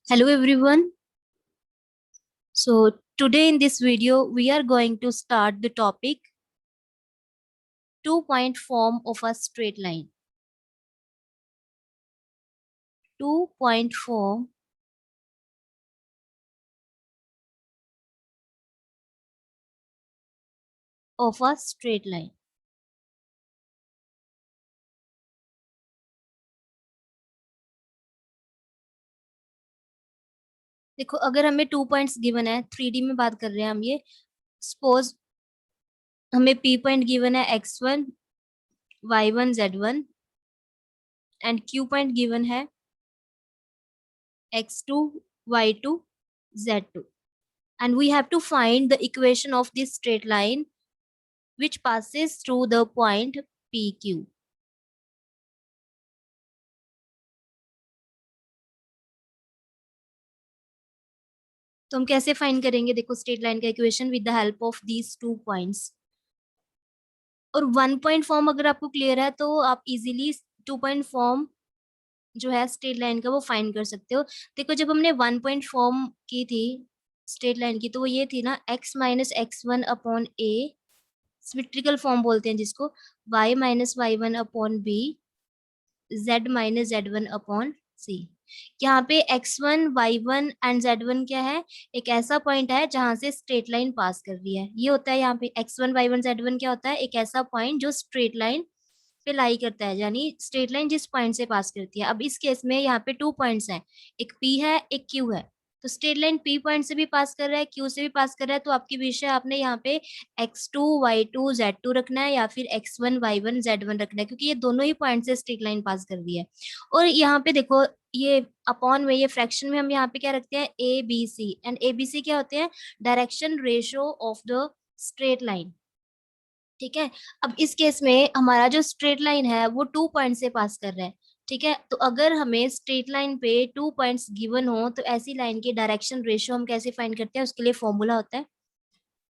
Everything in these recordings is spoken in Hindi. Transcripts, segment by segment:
Hello everyone. So today in this video we are going to start the topic 2-point form of a straight line. 2-point form of a straight line. देखो अगर हमें 2 पॉइंट्स गिवन है 3D में बात कर रहे हैं हम ये सपोज हमें P पॉइंट गिवन है x1 y1 z1 and Q point given है x2 y2 z2 and we have to find the equation of this straight line which passes through the point PQ. तो हम कैसे फाइंड करेंगे? देखो स्ट्रेट लाइन का equation with the help of these 2 points. और 1 पॉइंट फॉर्म अगर आपको क्लियर है तो आप इजीली 2 पॉइंट फॉर्म जो है स्ट्रेट लाइन का वो फाइंड कर सकते हो। देखो जब हमने 1 पॉइंट फॉर्म की थी स्ट्रेट लाइन की तो वो ये थी ना x minus x1 upon a, symmetrical form बोलते हैं जिसको, y minus y1 upon b, z minus z1 upon c। यहाँ पे x1 y1 एंड z1 क्या है? एक ऐसा पॉइंट है जहां से स्ट्रेट लाइन पास कर रही है। ये होता है यहाँ पे x1 y1 z1 क्या होता है? एक ऐसा पॉइंट जो स्ट्रेट लाइन पे लाई करता है, यानी स्ट्रेट लाइन जिस पॉइंट से पास करती है। अब इस केस में यहाँ पे 2 पॉइंट्स हैं, एक P है एक Q है। तो स्ट्रेट लाइन P पॉइंट से भी पास कर रहा है, Q से भी पास कर रहा है। तो आपकी विषय आपने यहाँ पे x2 y2 z2 रखना है या फिर x1 y1 z1 रखना है, क्योंकि ये दोनों ही पॉइंट से स्ट्रेट लाइन पास कर रही है। और यहाँ पे देखो ये अपॉन में, ये फ्रैक्शन में हम यहाँ पे क्या रखते हैं? A B C, and A B C क्या होते हैं? Direction ratio of the straight line. ठीक है। अब इस केस में हमारा जो स्ट्रेट लाइन है वो 2 पॉइंट से पास कर रहा है। ठीक है, तो अगर हमें स्ट्रेट लाइन पे 2 पॉइंट्स गिवन हो तो ऐसी लाइन की डायरेक्शन रेशियो हम कैसे फाइंड करते हैं? उसके लिए फॉर्मूला होता है,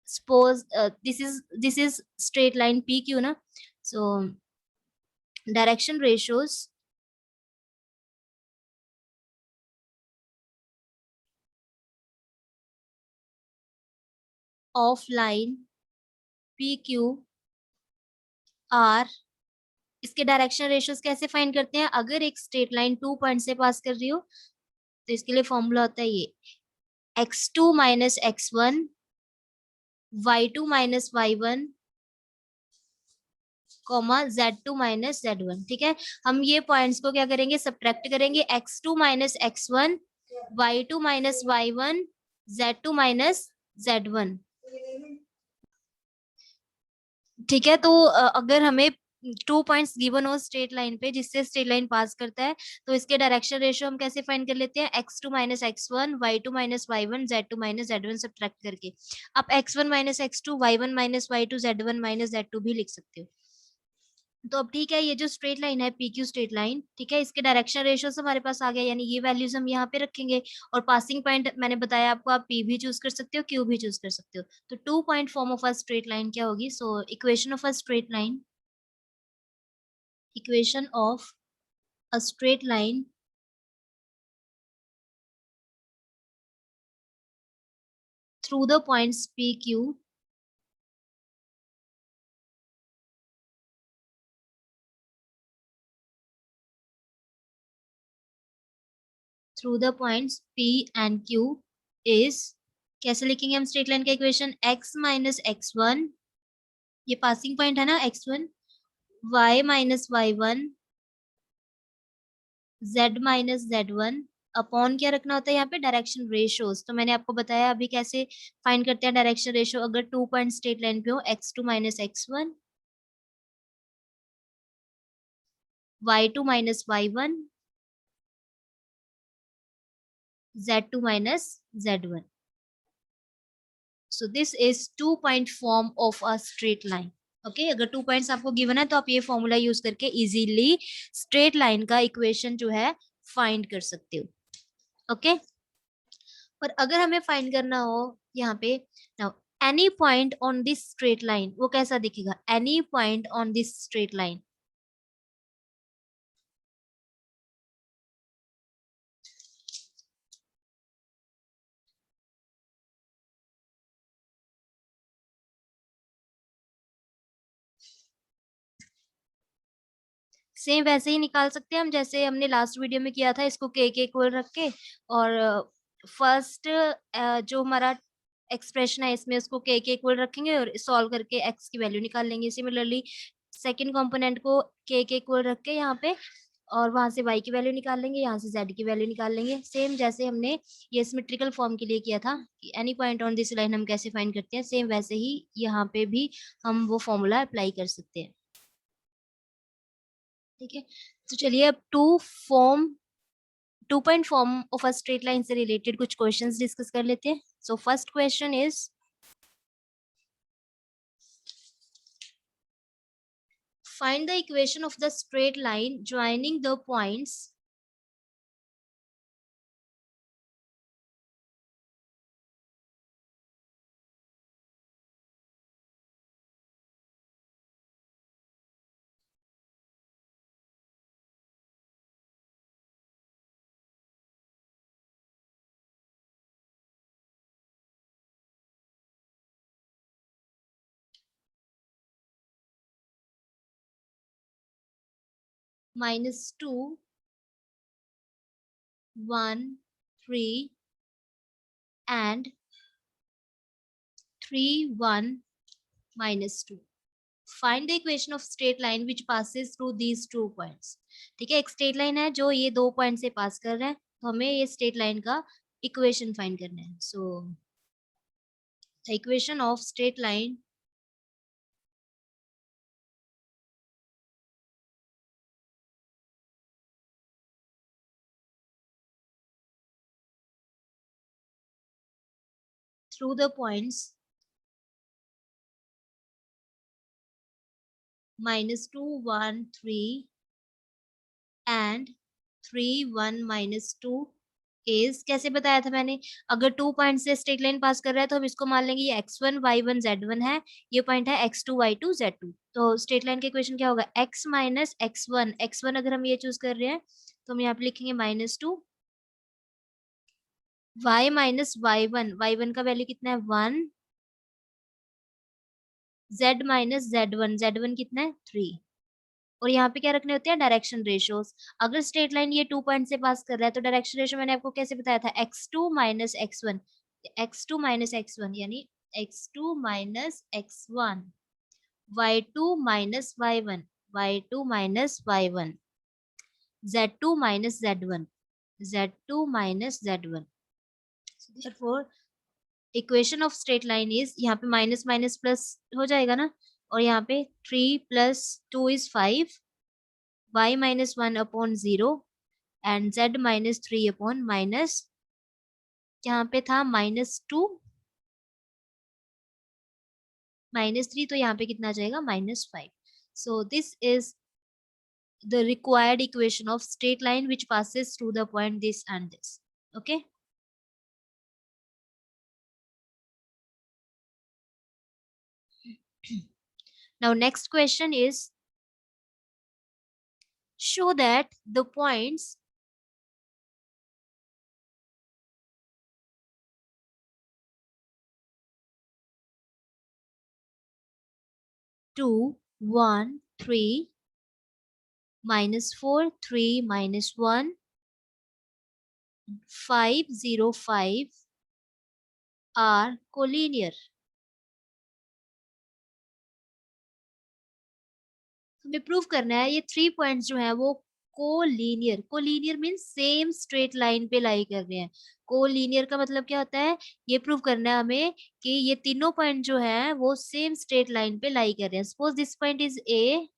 suppose this is straight line P Q ना। So direction ratios of line P Q are. इसके डायरेक्शन रेशियोज कैसे फाइंड करते हैं? अगर एक स्ट्रेट लाइन 2 पॉइंट से पास कर रही हो तो इसके लिए फॉर्मूला होता है ये x2 minus x1 y2 minus y1 comma z2 minus z1। ठीक है, हम ये पॉइंट्स को क्या करेंगे? सब्ट्रैक्ट करेंगे, x2 minus x1 y2 minus y1 z2 minus z1। ठीक है, तो अगर हमें 2 पॉइंट्स गिवन हो स्ट्रेट लाइन पे जिससे स्ट्रेट लाइन पास करता है तो इसके डायरेक्शन रेशियो हम कैसे फाइंड कर लेते हैं? x2 minus x1 y2 minus y1 z2 minus z1 subtract करके। आप x1 minus x2 y1 minus y2 z1 minus z2 भी लिख सकते हो। तो अब ठीक है, ये जो स्ट्रेट लाइन है पी क्यू स्ट्रेट लाइन, ठीक है, इसके डायरेक्शन रेशियोस हमारे पास आ गया, यानी ये वैल्यूज हम यहाँ पे रखेंगे। और पासिंग पॉइंट मैंने बताया आपको, आप पी भी चूज कर सकते हो, क्यू भी चूज कर सकते हो। तो 2 point form of a straight line क्या होगी? So equation of a straight line, equation of a straight line through the points PQ through the points P and Q is, कैसे लिखेंगे हम स्ट्रेट लाइन का इक्वेशन? x माइनस x1, ये पासिंग पॉइंट है ना x1, y minus y1 z minus z1 upon क्या रखना होता है यहाँ पे? Direction ratios. तो मैंने आपको बताया अभी कैसे फाइंड करते हैं डायरेक्शन रेशियो अगर 2 पॉइंट स्ट्रेट लाइन पे हो, x2 minus x1 y2 minus y1 z2 minus z1। So this is 2 point form of a straight line. Okay, अगर 2 पॉइंट्स आपको गिवन है तो आप ये फॉर्मूला यूज करके इजीली स्ट्रेट लाइन का इक्वेशन जो है फाइंड कर सकते हो। ओके, और अगर हमें फाइंड करना हो यहाँ पे, now any point on this straight line, वो कैसा दिखेगा? Any point on this straight line, same वैसे ही निकाल सकते हैं हम जैसे हमने लास्ट वीडियो में किया था, इसको के इक्वल रख के, और फर्स्ट जो हमारा एक्सप्रेशन है इसमें उसको के इक्वल रखेंगे और सॉल्व करके एक्स की वैल्यू निकाल लेंगे। सिमिलरली सेकंड कंपोनेंट को के इक्वल रख के यहाँ पे, और वहां से y की वैल्यू निकाल लेंगे, यहाँ से z की वैल्यू निकाल लेंगे। सेम जैसे हमने ये सिमेट्रिकल फॉर्म के लिए किया था कि any point on this line हम कैसे फाइंड करते हैं, सेम वैसे ही यहाँ पे भी हम वो फॉर्मूला अप्लाई कर सकते हैं। ठीक है, तो चलिए अब two point form of a straight line से रिलेटेड कुछ क्वेश्चंस डिस्कस कर लेते हैं। So first question is, find the equation of the straight line joining the points -2, 1, 3 and 3, 1, -2. Find the equation of straight line which passes through these 2 points. ठीक है, एक स्ट्रेट लाइन है जो ये 2 पॉइंट से पास कर रहा है, तो हमें ये स्ट्रेट लाइन का इक्वेशन फाइंड करना है। So the equation of straight line through the points -2, 1, 3 and 3, 1, -2 is, कैसे बताया था मैंने, अगर 2 पॉइंट से स्ट्रेट लाइन पास कर रहा है तो हम इसको मान लेंगे ये x1, y1, z1 है, ये पॉइंट है x2, y2, z2। तो स्ट्रेट लाइन का इक्वेशन क्या होगा, x माइनस x1, x1 अगर हम ये चूज कर रहे हैं तो हम यहाँ पे लिखेंगे -2, y माइनस y1, y1 का वैल्यू कितना है 1, z माइनस z1, z1 कितना है 3। और यहाँ पे क्या रखने होते हैं, डायरेक्शन रेशियोज। अगर स्ट्रेट लाइन ये 2 पॉइंट से पास कर रहा है तो डायरेक्शन रेशियो मैंने आपको कैसे बताया था, x2 minus x1, x2 minus x1 यानी x2 minus x1, y2 minus y1, y2 minus y1, z2 minus z1, z2 minus z1। therefore equation of straight line is, यहाँ पे माइनस माइनस प्लस हो जाएगा ना, और यहाँ पे 3 + 2 is 5, y minus 1 upon 0 and z minus 3 upon minus, यहाँ पे था -2 -3, तो यहाँ पे कितना आ जाएगा -5। so this is the required equation of straight line which passes through the point this and this. Okay, now next question is, show that the points -2, 1, 3, -4, 3, -1, 5, 0, 5 are collinear. हमें प्रूव करना है ये 3 पॉइंट्स जो है वो collinear mean same straight line पे लाई कर रहे हैं। कोलीनियर का मतलब क्या होता है, ये प्रूव करना है हमें कि ये तीनों पॉइंट जो है वो सेम स्ट्रेट लाइन पे लाई कर रहे हैं। Suppose this point is A,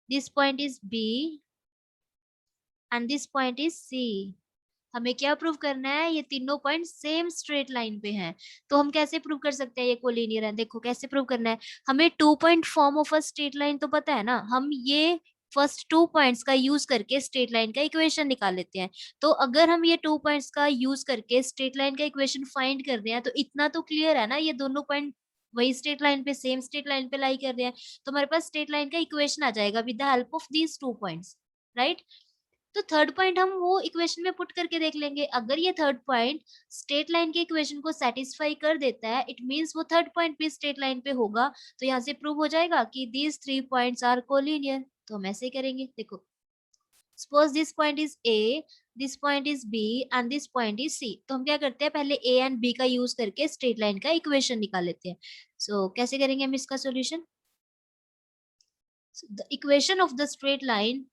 this point is B and this point is C. हमें क्या प्रूव करना है, ये तीनों पॉइंट सेम स्ट्रेट लाइन पे हैं। तो हम कैसे प्रूव कर सकते हैं ये कोलिनियर है, देखो कैसे प्रूव करना है। हमें 2 point form of a straight line तो पता है ना, हम ये फर्स्ट 2 पॉइंट्स का यूज करके स्ट्रेट लाइन का इक्वेशन निकाल लेते हैं। तो अगर हम ये 2 पॉइंट्स का यूज करके स्ट्रेट लाइन का इक्वेशन फाइंड कर रहे हैं तो इतना तो क्लियर है ना, ये दोनों पॉइंट वही स्ट्रेट लाइन पे, सेम स्ट्रेट लाइन पे लाई कर रहे हैं। तो हमारे पास स्ट्रेट लाइन का इक्वेशन आ जाएगा with the help of these 2 points, right. तो थर्ड पॉइंट हम वो इक्वेशन में पुट करके देख लेंगे। अगर ये थर्ड पॉइंट स्ट्रेट लाइन के इक्वेशन को सेटिस्फाई कर देता है, इट मींस वो थर्ड पॉइंट भी स्ट्रेट लाइन पे होगा। तो यहाँ से प्रूव हो जाएगा कि दीज 3 पॉइंट्स आर कोलिनियर। तो हम ऐसे ही करेंगे। देखो suppose this point is A, this point is B and this point is C, तो हम क्या करते हैं पहले ए एंड बी का यूज करके स्ट्रेट लाइन का इक्वेशन निकाल लेते हैं। सो कैसे करेंगे हम इसका solution? The equation of the straight line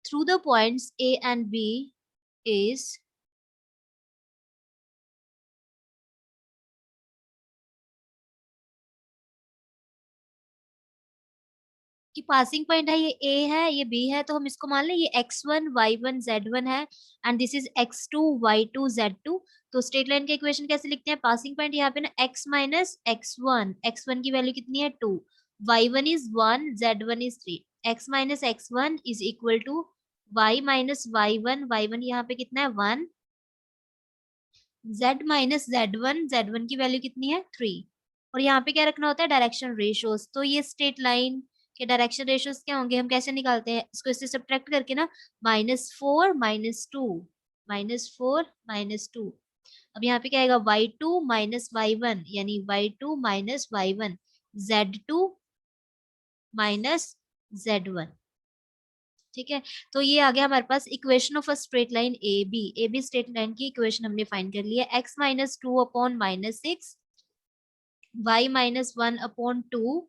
through the points A and B is कि पासिंग पॉइंट है ये A है ये B है, तो हम इसको मान लें ये x1 y1 z1 है and this is x2 y2 z2। तो स्ट्रेट लाइन का इक्वेशन कैसे लिखते हैं? पासिंग पॉइंट यहाँ पे ना x माइनस x1, x1 की वैल्यू कितनी है 2, y1 is 1 z1 is 3, x minus x1 is equal to y minus y1, y1 यहाँ पे कितना है 1, z माइनस z1, z1 की वैल्यू कितनी है 3। और यहाँ पे क्या रखना होता है? Direction ratios. तो ये स्ट्रेट लाइन के डायरेक्शन रेशियोज क्या होंगे? हम कैसे निकालते हैं इसको? इससे सब्ट्रैक्ट करके ना, -4 -2, -4 -2। अब यहाँ पे क्या आएगा? y2 माइनस y1 यानी y2 minus y1, z2 minus z1। ठीक है, तो ये आ गया हमारे पास equation of a straight line A B straight line की इक्वेशन हमने फाइंड कर लिया। x minus 2 upon -6, y minus 1 upon 2,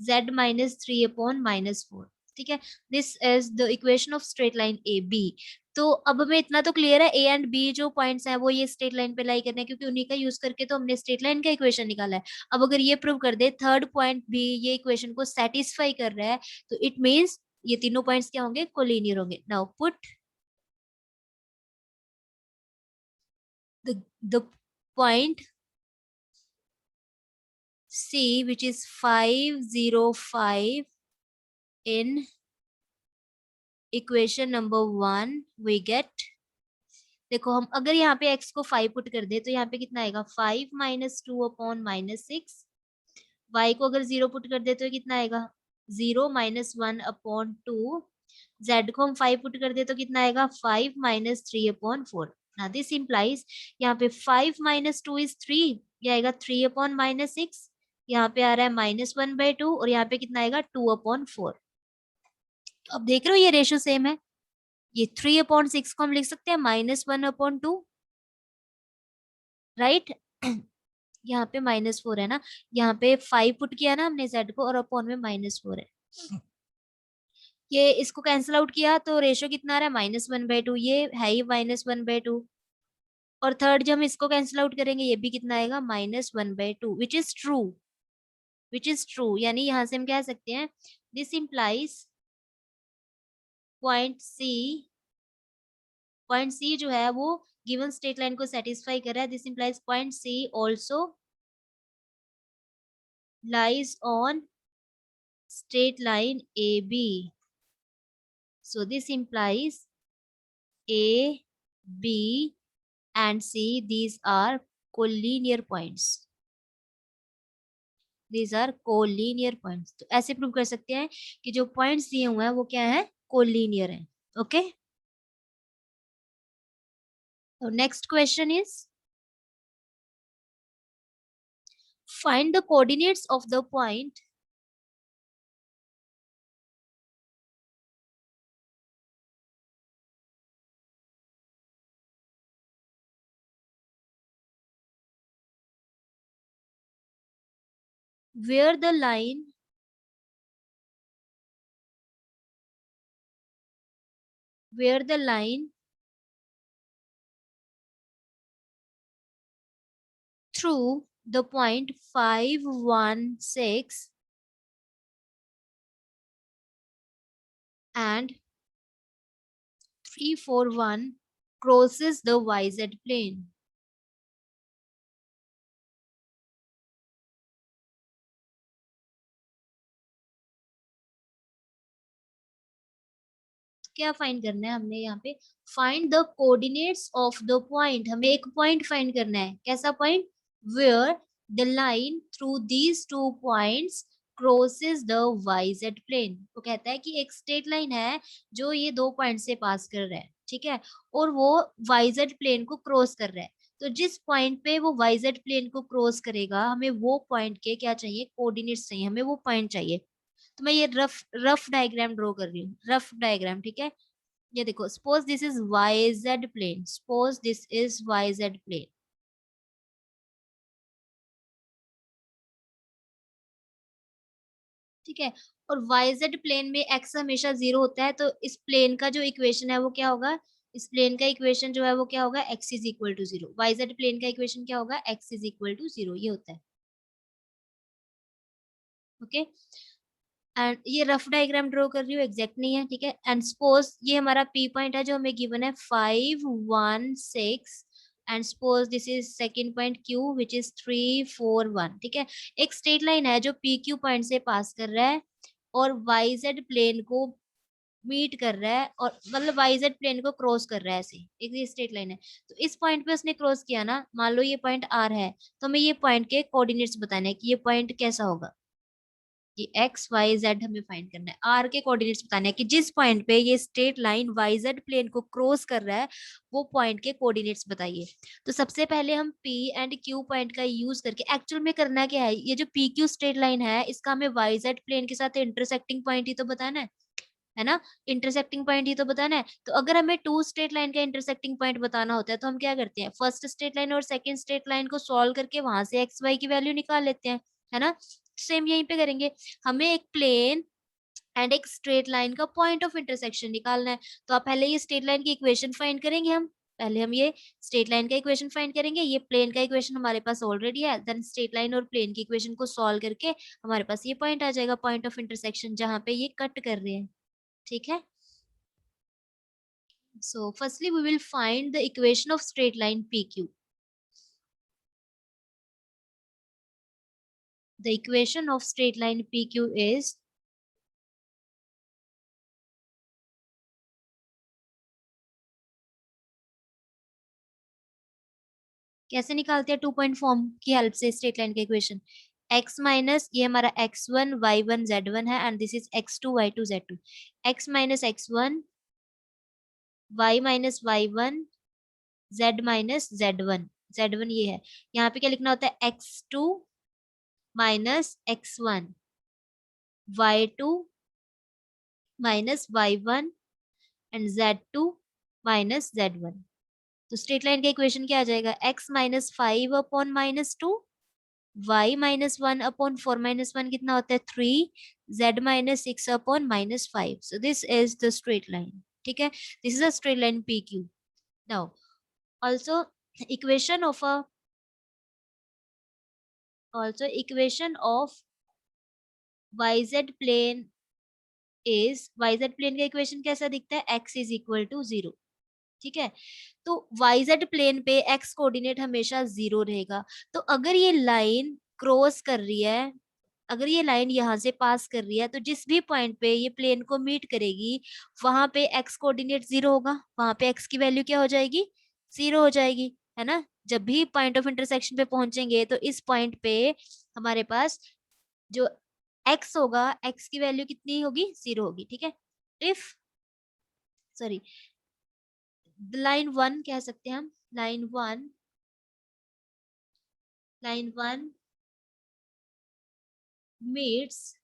z minus 3 upon -4। ठीक है, this is the equation of straight line A B. तो अब हमें इतना तो क्लियर है, ए एंड बी जो पॉइंट्स हैं वो ये स्ट्रेट लाइन पे लाई करने हैं, क्योंकि उन्हीं का यूज करके तो हमने स्ट्रेट लाइन का इक्वेशन निकाला है। अब अगर ये प्रूव कर दे थर्ड पॉइंट भी ये इक्वेशन को सेटिस्फाई कर रहा है, तो इट मीन्स ये तीनों पॉइंट्स क्या होंगे? कोलिनियर होंगे। Now put the point C which is 505 in equation number 1 we get। देखो हम अगर यहाँ पे x को 5 पुट कर दे तो यहाँ पे कितना आएगा? 5 माइनस 2 अपॉन -6। y को अगर 0 पुट कर दे तो कितना आएगा? 0 माइनस 1 अपॉन 2। z को हम 5 पुट कर दे तो कितना आएगा? 5 minus 3 upon 4। now this implies यहाँ पे 5 माइनस 2 इज 3, ये आएगा 3 अपॉन -6। यहाँ पे आ रहा है -1/2 और यहाँ पे कितना आएगा? 2 अपॉन 4। अब देख रहे हो ये रेशियो सेम है। ये 3 अपॉन 6 को हम लिख सकते हैं -1 अपॉन 2, राइट। यहाँ पे -4 है ना, यहाँ पे 5 पुट किया ना हमने z को और अपॉन में -4 है। ये इसको कैंसिल आउट किया तो रेशियो कितना आ रहा है? -1/2, ये है ही -1/2। और थर्ड जब हम इसको कैंसिल आउट करेंगे ये भी कितना आएगा? -1/2, which is true, which is true. यानी यहाँ से हम कह सकते हैं दिस इम्प्लाइज पॉइंट सी जो है वो गिवन स्ट्रेट लाइन को सेटिस्फाई कर रहा है। This implies point C also lies on straight line AB. So this implies A, B and C, these are collinear points. These are collinear points. तो ऐसे प्रूव कर सकते हैं कि जो पॉइंट्स दिए हुए हैं वो क्या है? कोलिनियर है। ओके, तो next question is find the coordinates of the point where the line through the point 516 and 341 crosses the YZ plane. क्या फाइंड करना है हमने यहाँ पे? Find the coordinates of the point. हमें एक पॉइंट फाइंड करना है। कैसा point? Where the line through these two points crosses the YZ plane. वो कहता है कि एक स्ट्रेट लाइन है जो ये 2 पॉइंट से पास कर रहा है, ठीक है, और वो YZ प्लेन को क्रॉस कर रहा है। तो जिस पॉइंट पे वो YZ प्लेन को क्रॉस करेगा, हमें वो पॉइंट के क्या चाहिए, कोऑर्डिनेट्स चाहिए, हमें वो पॉइंट चाहिए। तो मैं ये रफ रफ डायग्राम ड्रॉ कर रही हूँ, रफ डायग्राम, ठीक है। ये देखो, suppose this is YZ plane, suppose this is YZ plane, ठीक है। और YZ प्लेन में x हमेशा 0 होता है, तो इस प्लेन का जो इक्वेशन है वो क्या होगा, इस प्लेन का इक्वेशन जो है वो क्या होगा, x is equal to 0। YZ plane का इक्वेशन क्या होगा, x इज इक्वल टू 0, ये होता है। ओके, एंड ये रफ डायग्राम ड्रॉ कर रही हूँ, एग्जैक्ट नहीं है, ठीक है। एंड सपोज ये हमारा P पॉइंट है जो हमें गिवन है 5 1 6, and suppose this is second point Q which is 3 4 1, ठीक है। एक स्ट्रेट लाइन है जो PQ पॉइंट से पास कर रहा है और YZ प्लेन को मीट कर रहा है, और मतलब YZ प्लेन को क्रॉस कर रहा है, ऐसे एक ये स्ट्रेट लाइन है। तो इस पॉइंट पे उसने क्रॉस किया ना, मान लो ये पॉइंट R है, तो हमें ये पॉइंट के कोऑर्डिनेट्स बताने हैं कि ये पॉइंट कैसा होगा। कि एक्स वाई जेड हमें फाइंड करना है, आर के कोऑर्डिनेट्स बताने हैं कि जिस पॉइंट पे ये straight line Y Z plane को क्रॉस कर रहा है, वो पॉइंट के कोऑर्डिनेट्स बताइए। तो सबसे पहले हम पी एंड क्यू पॉइंट का यूज करके, एक्चुअल में करना क्या है, ये जो पी क्यू स्ट्रेट लाइन है इसका हमें वाई जेड प्लेन के साथ इंटरसेक्टिंग पॉइंट ही तो बताना है ना, इंटरसेक्टिंग पॉइंट ही तो बताना है। तो अगर हमें टू स्ट्रेट लाइन का इंटरसेक्टिंग पॉइंट बताना होता है तो हम क्या करते हैं, फर्स्ट स्ट्रेट लाइन और सेकंड स्ट्रेट लाइन को सॉल्व करके वहां से एक्स वाई की वैल्यू निकाल लेते हैं, है ना। सेम यहीं पे करेंगे, हमें एक प्लेन एंड एक स्ट्रेट लाइन का पॉइंट ऑफ इंटरसेक्शन निकालना है। तो आप पहले ये स्ट्रेट लाइन की इक्वेशन फाइंड करेंगे, हम पहले हम ये स्ट्रेट लाइन का इक्वेशन फाइंड करेंगे, ये प्लेन का इक्वेशन हमारे पास ऑलरेडी है, देन स्ट्रेट लाइन और प्लेन की इक्वेशन को सॉल्व करके हमारे पास ये पॉइंट आ जाएगा, पॉइंट ऑफ इंटरसेक्शन जहां पे ये कट कर रहे हैं, ठीक है। So firstly we will find the equation of straight line PQ. The equation of straight line PQ is, कैसे निकालते हैं, 2 पॉइंट फॉर्म की हेल्प से स्ट्रेट लाइन का इक्वेशन। x माइनस ये हमारा x1 y1 z1 है and this is x2 y2 z2। x minus x1 y minus y1 z minus z1, z1 ये है। यहाँ पे क्या लिखना होता है, x2 minus x1 y2 minus y1 and z2 minus z1। तो स्ट्रेट लाइन का इक्वेशन क्या आ जाएगा, x माइनस 5/-2, y माइनस 1/4 - 1 कितना होता है 3, z minus 6/-5। So this is the straight line, ठीक है। This is a straight line PQ। Now also equation of a also equation of YZ plane is, YZ plane का इक्वेशन कैसा दिखता है, x इज इक्वल टू 0, ठीक है। तो YZ प्लेन पे x कोऑर्डिनेट हमेशा 0 रहेगा। तो अगर ये लाइन क्रॉस कर रही है, अगर ये लाइन यहाँ से पास कर रही है, तो जिस भी पॉइंट पे ये प्लेन को मीट करेगी वहां पे x कोऑर्डिनेट 0 होगा, वहां पे x की वैल्यू क्या हो जाएगी, 0 हो जाएगी, है ना। जब भी पॉइंट ऑफ इंटरसेक्शन पे पहुंचेंगे तो इस पॉइंट पे हमारे पास जो x होगा, x की वैल्यू कितनी होगी, 0 होगी, ठीक है। इफ सॉरी, लाइन 1 कह सकते हैं हम, लाइन वन मीट्स,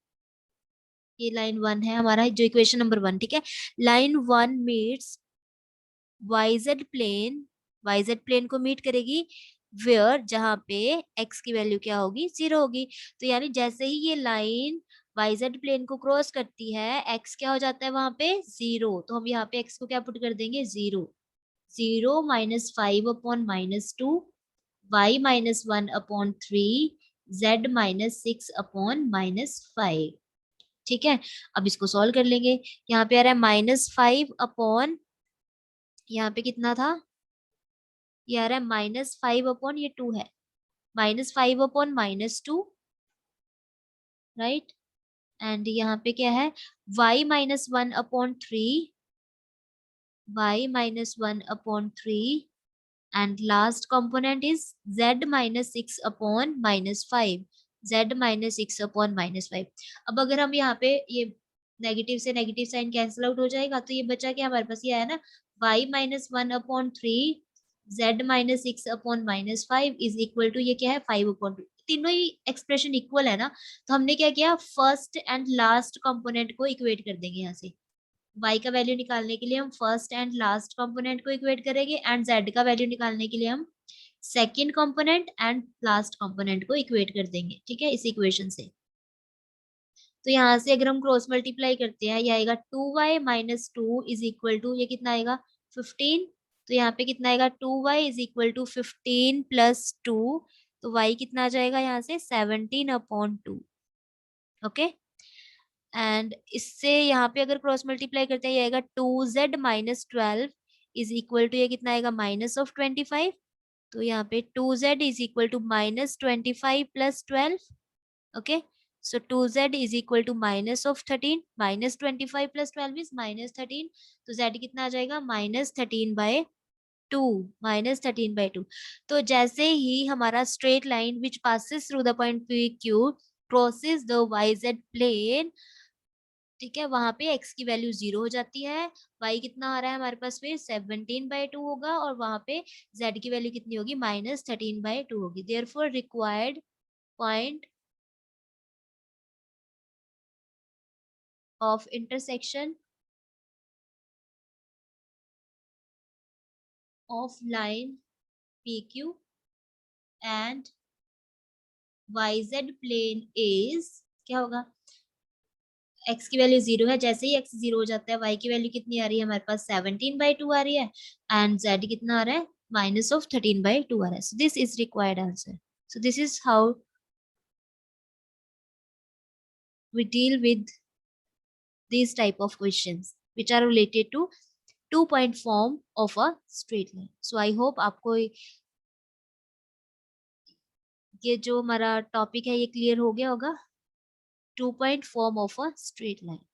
ये लाइन 1 है हमारा जो इक्वेशन नंबर 1, ठीक है। Line 1 meets YZ plane, YZ plane को मीट करेगी वेयर, जहां पे x की वैल्यू क्या होगी, 0 होगी। तो यानी जैसे ही ये लाइन YZ प्लेन को क्रॉस करती है, x क्या हो जाता है वहां पे, 0। तो हम यहाँ पे x को क्या पुट कर देंगे, 0, 0 minus 5/-2, y minus 1/3, z minus 6/-5, ठीक है। अब इसको सॉल्व कर लेंगे, यहाँ पे आ रहा है -5 अपॉन, यहाँ पे कितना था, ये आ रहा है -5 अपॉन ये 2 है, -5/-2, राइट। एंड यहाँ पे क्या है, y -1/3, and last component is z -6/-5। z minus 6/-5। अब अगर हम यहाँ पे ये नेगेटिव से नेगेटिव साइन कैंसिल आउट हो जाएगा, तो ये बचा क्या हमारे पास, ये आया ना y minus 1/3 z minus 6/-5 is equal to ये क्या है 5/2। तीनों ही एक्सप्रेशन इक्वल है ना, तो हमने क्या किया, फर्स्ट एंड लास्ट कंपोनेंट को इक्वेट कर देंगे। यहाँ से y का वैल्यू निकालने के लिए हम फर्स्ट एंड लास्ट कंपोनेंट को इक्वेट करेंगे, एंड z का वैल्यू निकालने के लिए हम second component and last component को इक्वेट कर देंगे। ठीक है, इस इक्वेशन से। तो यहाँ से अगर हम क्रॉस मल्टीप्लाई करते हैं, ये आएगा 2y minus 2 is equal to, ये कितना आएगा 15। तो यहाँ पे कितना आएगा 2y is equal to 15 plus 2, तो y कितना आ जाएगा यहाँ से 17/2। ओके, एंड इससे यहाँ पे अगर क्रॉस मल्टीप्लाई करते हैं, ये आएगा 2z minus 12 is equal to, ये कितना आएगा माइनस ऑफ 25। तो यहाँ पे 2z is equal to minus 25 plus 12। Okay, so 2z is equal to minus of 13, minus 25 plus 12 is minus 13, तो z कितना आ जाएगा minus 13/2, minus 13/2। तो जैसे ही हमारा straight line which passes through the point PQ crosses the yz plane, ठीक है, वहां पे x की वैल्यू 0 हो जाती है, y कितना आ रहा है हमारे पास फिर 17/2 होगा, और वहां पे z की वैल्यू कितनी होगी minus 13/2 होगी। therefore required point of intersection of line PQ and YZ plane is, क्या होगा, x की वैल्यू 0 है, जैसे ही x 0 हो जाता है y की वैल्यू कितनी आ रही है हमारे पास 17/2 आ रही है, एंड z कितना आ रहा है माइनस ऑफ 13/2 आ रहा है। So this is required answer. So this is how we deal with these type of questions which are related to 2-point form of a straight line. So I hope आपको ये जो हमारा टॉपिक है ये क्लियर हो गया होगा, 2-point form of a straight line।